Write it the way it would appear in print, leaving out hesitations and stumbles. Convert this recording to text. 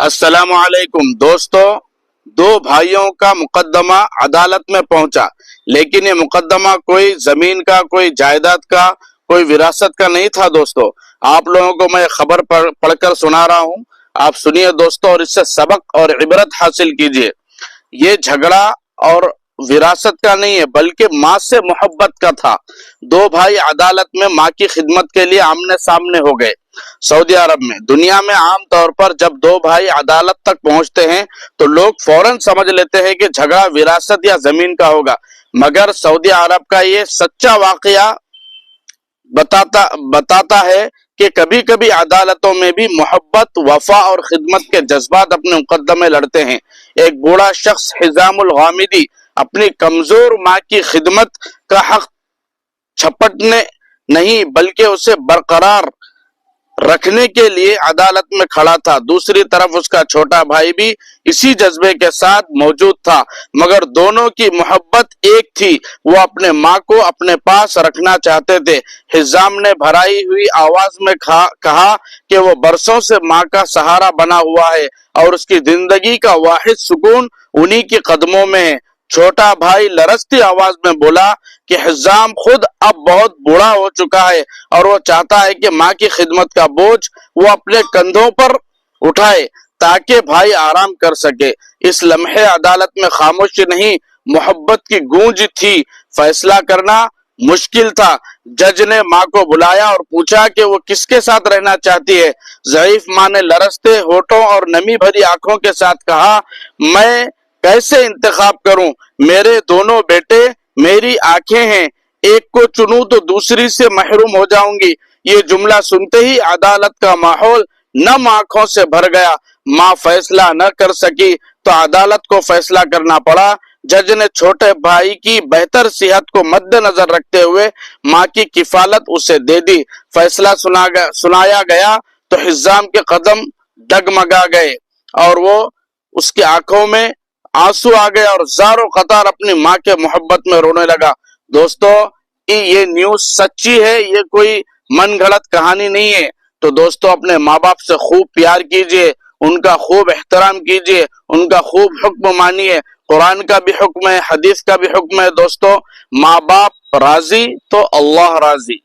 السلام علیکم دوستو، دو بھائیوں کا مقدمہ عدالت میں پہنچا، لیکن یہ مقدمہ کوئی زمین کا، کوئی جائیداد کا، کوئی وراثت کا نہیں تھا۔ دوستو، آپ لوگوں کو میں خبر پڑھ کر سنا رہا ہوں، آپ سنیے دوستو، اور اس سے سبق اور عبرت حاصل کیجئے۔ یہ جھگڑا اور وراثت کا نہیں ہے، بلکہ ماں سے محبت کا تھا۔ دو بھائی عدالت میں ماں کی خدمت کے لیے آمنے سامنے ہو گئے۔ سعودی عرب میں، دنیا میں عام طور پر جب دو بھائی عدالت تک پہنچتے ہیں تو لوگ فوراً سمجھ لیتے ہیں کہ جھگڑا وراثت یا زمین کا ہوگا، مگر سعودی عرب کا یہ سچا واقعہ بتاتا ہے کہ کبھی کبھی عدالتوں میں بھی محبت، وفا اور خدمت کے جذبات اپنے مقدمے لڑتے ہیں۔ ایک بوڑھا شخص حزام الغامدی اپنی کمزور ماں کی خدمت کا حق چھپٹنے نہیں بلکہ اسے برقرار رکھنے کے لیے عدالت میں کھڑا تھا۔ دوسری طرف اس کا چھوٹا بھائی بھی اسی جذبے کے ساتھ موجود تھا، مگر دونوں کی محبت ایک تھی، وہ اپنے ماں کو اپنے پاس رکھنا چاہتے تھے۔ حزام نے بھرائی ہوئی آواز میں کہا کہ وہ برسوں سے ماں کا سہارا بنا ہوا ہے اور اس کی زندگی کا واحد سکون انہی کے قدموں میں ہے۔ چھوٹا بھائی لرزتی آواز میں بولا کہ حزام خود اب بہت بوڑھا ہو چکا ہے اور وہ چاہتا ہے کہ ماں کی خدمت کا بوجھ وہ اپنے کندھوں پر اٹھائے تاکہ بھائی آرام کر سکے۔ اس لمحے عدالت میں خاموشی نہیں، محبت کی گونج تھی۔ فیصلہ کرنا مشکل تھا۔ جج نے ماں کو بلایا اور پوچھا کہ وہ کس کے ساتھ رہنا چاہتی ہے۔ ضعیف ماں نے لرزتے ہونٹوں اور نمی بھری آنکھوں کے ساتھ کہا، میں کیسے انتخاب کروں؟ میرے دونوں بیٹے میری آنکھیں ہیں، ایک کو چنوں تو دوسری سے محروم ہو جاؤں گی۔ یہ جملہ سنتے ہی عدالت کا ماحول نم آنکھوں سے بھر گیا۔ ماں فیصلہ نہ کر سکی تو عدالت کو فیصلہ کرنا پڑا۔ جج نے چھوٹے بھائی کی بہتر صحت کو مد نظر رکھتے ہوئے ماں کی کفالت اسے دے دی۔ فیصلہ سنایا گیا تو حزام کے قدم ڈگمگا گئے اور وہ اس کی آنکھوں میں آنسو آ گئے اور زارو قطار اپنی ماں کے محبت میں رونے لگا۔ دوستو، یہ نیوز سچی ہے، یہ کوئی من گھڑت کہانی نہیں ہے۔ تو دوستو، اپنے ماں باپ سے خوب پیار کیجئے، ان کا خوب احترام کیجئے، ان کا خوب حکم مانیے۔ قرآن کا بھی حکم ہے، حدیث کا بھی حکم ہے۔ دوستو، ماں باپ راضی تو اللہ راضی۔